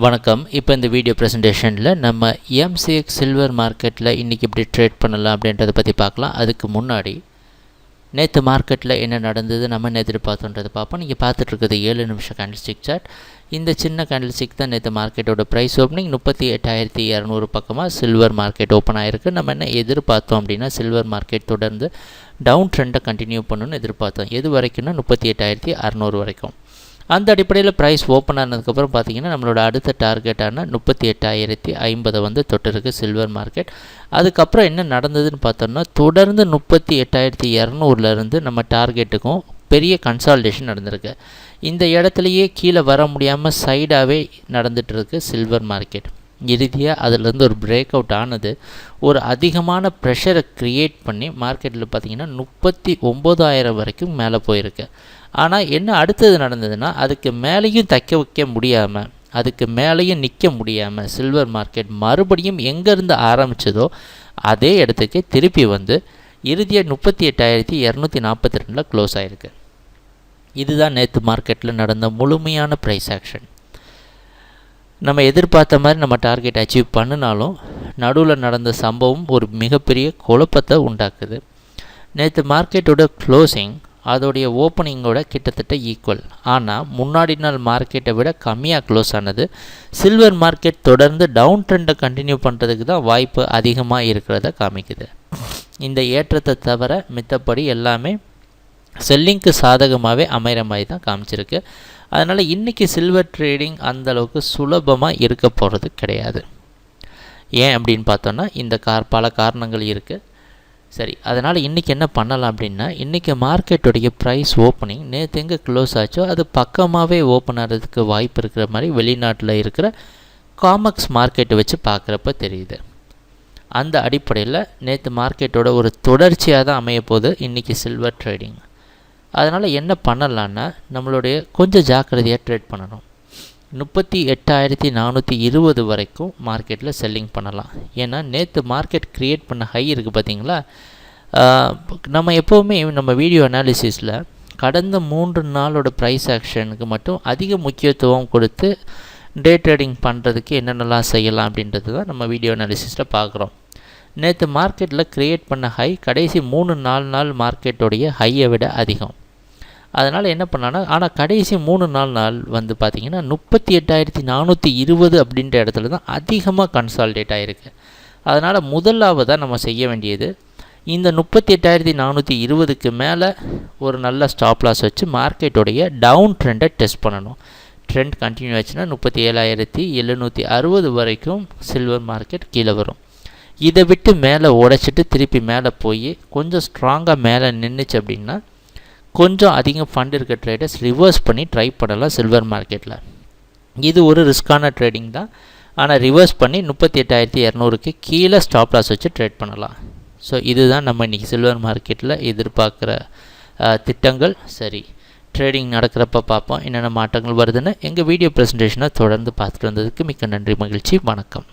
வணக்கம். இப்போ இந்த வீடியோ ப்ரெசன்டேஷனில் நம்ம MCX சில்வர் மார்க்கெட்டில் இன்றைக்கி எப்படி ட்ரேட் பண்ணலாம் அப்படின்றத பற்றி பார்க்கலாம். அதுக்கு முன்னாடி நேற்று மார்க்கெட்டில் என்ன நடந்தது, நம்ம நேற்று பார்த்தோன்றதை பார்ப்போம். நீங்கள் பார்த்துட்ருக்குது 7 நிமிஷம் கேண்டில்ஸ்டிக் சார்ட். இந்த சின்ன கேண்டில்ஸ்டிக் தான் நேற்று மார்க்கெட்டோட ப்ரைஸ் ஓப்பனிங் 38,200 பக்கமாக சில்வர் மார்க்கெட் ஓப்பன் ஆகிருக்கு. நம்ம என்ன எதிர்பார்த்தோம் அப்படின்னா சில்வர் மார்க்கெட் தொடர்ந்து டவுன் ட்ரெண்டை கண்டினியூ பண்ணணும்னு எதிர்பார்த்தோம். எது வரைக்கும்னா 38,600 வரைக்கும். அந்த அடிப்படையில் ப்ரைஸ் ஓப்பன் ஆனதுக்கப்புறம் பார்த்திங்கன்னா நம்மளோட அடுத்த டார்கெட்டான 38,050 வந்து தொட்டிருக்கு சில்வர் மார்க்கெட். அதுக்கப்புறம் என்ன நடந்ததுன்னு பார்த்தோம்னா தொடர்ந்து 38,200லேருந்து நம்ம டார்கெட்டுக்கும் பெரிய கன்சால்டேஷன் நடந்திருக்கு. இந்த இடத்துலையே கீழே வர முடியாமல் சைடாகவே நடந்துகிட்ருக்கு சில்வர் மார்க்கெட். இறுதியாக அதிலேருந்து ஒரு பிரேக் அவுட் ஆனது ஒரு அதிகமான ப்ரெஷரை க்ரியேட் பண்ணி மார்க்கெட்டில் பார்த்திங்கன்னா 39,000 வரைக்கும் மேலே போயிருக்கு. ஆனால் என்ன அடுத்தது நடந்ததுன்னா அதுக்கு மேலேயும் தைக்க வைக்க முடியாமல், அதுக்கு மேலேயும் நிற்க முடியாமல் சில்வர் மார்க்கெட் மறுபடியும் எங்கேருந்து ஆரம்பித்ததோ அதே இடத்துக்கு திருப்பி வந்து இறுதியாக 38,242 க்ளோஸ் ஆகிருக்கு. இதுதான் நேற்று மார்க்கெட்டில் நடந்த முழுமையான ப்ரைஸ் ஆக்ஷன். நம்ம எதிர்பார்த்த மாதிரி நம்ம டார்கெட் அச்சீவ் பண்ணினாலும் நடுவில் நடந்த சம்பவம் ஒரு மிகப்பெரிய குழப்பத்தை உண்டாக்குது. நேற்று மார்க்கெட்டோட க்ளோசிங் அதோடைய ஓப்பனிங்கோட கிட்டத்தட்ட ஈக்குவல். ஆனால் முன்னாடி நாள் மார்க்கெட்டை விட கம்மியாக க்ளோஸ் ஆனது. சில்வர் மார்க்கெட் தொடர்ந்து டவுன் ட்ரெண்டை கண்டினியூ பண்ணுறதுக்கு தான் வாய்ப்பு அதிகமாக இருக்கிறத காமிக்குது. இந்த ஏற்றத்தை தவிர மித்தபடி எல்லாமே செல்லிங்க்கு சாதகமாகவே அமைகிற மாதிரி தான் காமிச்சிருக்கு. அதனால் இன்றைக்கி சில்வர் ட்ரேடிங் அந்தளவுக்கு சுலபமாக இருக்க போகிறது கிடையாது. ஏன் அப்படின்னு பார்த்தோன்னா இந்த பல காரணங்கள் இருக்குது. சரி, அதனால் இன்றைக்கி என்ன பண்ணலாம் அப்படின்னா, இன்றைக்கி மார்க்கெட்டுடைய ப்ரைஸ் ஓப்பனிங் நேற்று எங்கே க்ளோஸ் ஆச்சோ அது பக்கமாகவே ஓப்பன் ஆகிறதுக்கு வாய்ப்பு இருக்கிற மாதிரி வெளிநாட்டில் இருக்கிற காமெக்ஸ் மார்க்கெட்டை வச்சு பார்க்குறப்ப தெரியுது. அந்த அடிப்படையில் நேற்று மார்க்கெட்டோட ஒரு தொடர்ச்சியாக தான் அமையப்போகுது இன்றைக்கி சில்வர் ட்ரேடிங். அதனால் என்ன பண்ணலான்னா நம்மளுடைய கொஞ்சம் ஜாக்கிரதையாக ட்ரேட் பண்ணணும். 38,420 வரைக்கும் மார்க்கெட்டில் செல்லிங் பண்ணலாம். ஏன்னா நேற்று மார்க்கெட் க்ரியேட் பண்ண ஹை இருக்குது பார்த்திங்களா. நம்ம எப்போவுமே நம்ம வீடியோ அனாலிசிஸில் கடந்த 3 நாளோட ப்ரைஸ் ஆக்ஷனுக்கு மட்டும் அதிக முக்கியத்துவம் கொடுத்து டே ட்ரேடிங் பண்ணுறதுக்கு என்னென்னலாம் செய்யலாம் அப்படின்றது தான் நம்ம வீடியோ அனாலிசிஸில் பார்க்குறோம். நேற்று மார்க்கெட்டில் க்ரியேட் பண்ண ஹை கடைசி 3-4 நாள் மார்க்கெட்டோடைய ஹையை விட அதிகம். அதனால் என்ன பண்ணான்னா, ஆனால் கடைசி 3-4 நாள் வந்து பார்த்திங்கன்னா 38,420 அப்படின்ற இடத்துல தான் அதிகமாக கன்சால்டேட் ஆகிருக்கு. அதனால் முதலாவதாக நம்ம செய்ய வேண்டியது இந்த 38,420க்கு மேலே ஒரு நல்ல ஸ்டாப் லாஸ் வச்சு மார்க்கெட்டோடைய டவுன் ட்ரெண்டை டெஸ்ட் பண்ணணும். ட்ரெண்ட் கண்டினியூ ஆச்சுன்னா 37,760 வரைக்கும் சில்வர் மார்க்கெட் கீழே வரும். இதை விட்டு மேலே உடைச்சிட்டு திருப்பி மேலே போய் கொஞ்சம் ஸ்ட்ராங்காக மேலே நின்றுச்சு அப்படின்னா கொஞ்சம் அதிகம் ஃபண்ட் இருக்க ட்ரேடர்ஸ் ரிவர்ஸ் பண்ணி ட்ரை பண்ணலாம் சில்வர் மார்க்கெட்டில். இது ஒரு ரிஸ்க்கான ட்ரேடிங் தான். ஆனால் ரிவர்ஸ் பண்ணி 38,200க்கு கீழே ஸ்டாப் லாஸ் வச்சு ட்ரேட் பண்ணலாம். ஸோ இதுதான் நம்ம இன்றைக்கி சில்வர் மார்க்கெட்டில் எதிர்பார்க்குற திட்டங்கள். சரி, ட்ரேடிங் நடக்கிறப்ப பார்ப்போம் என்னென்ன மாற்றங்கள் வருதுன்னு. எங்கள் வீடியோ ப்ரெசன்டேஷனை தொடர்ந்து பார்த்துட்டு வந்ததுக்கு மிக்க நன்றி, மகிழ்ச்சி, வணக்கம்.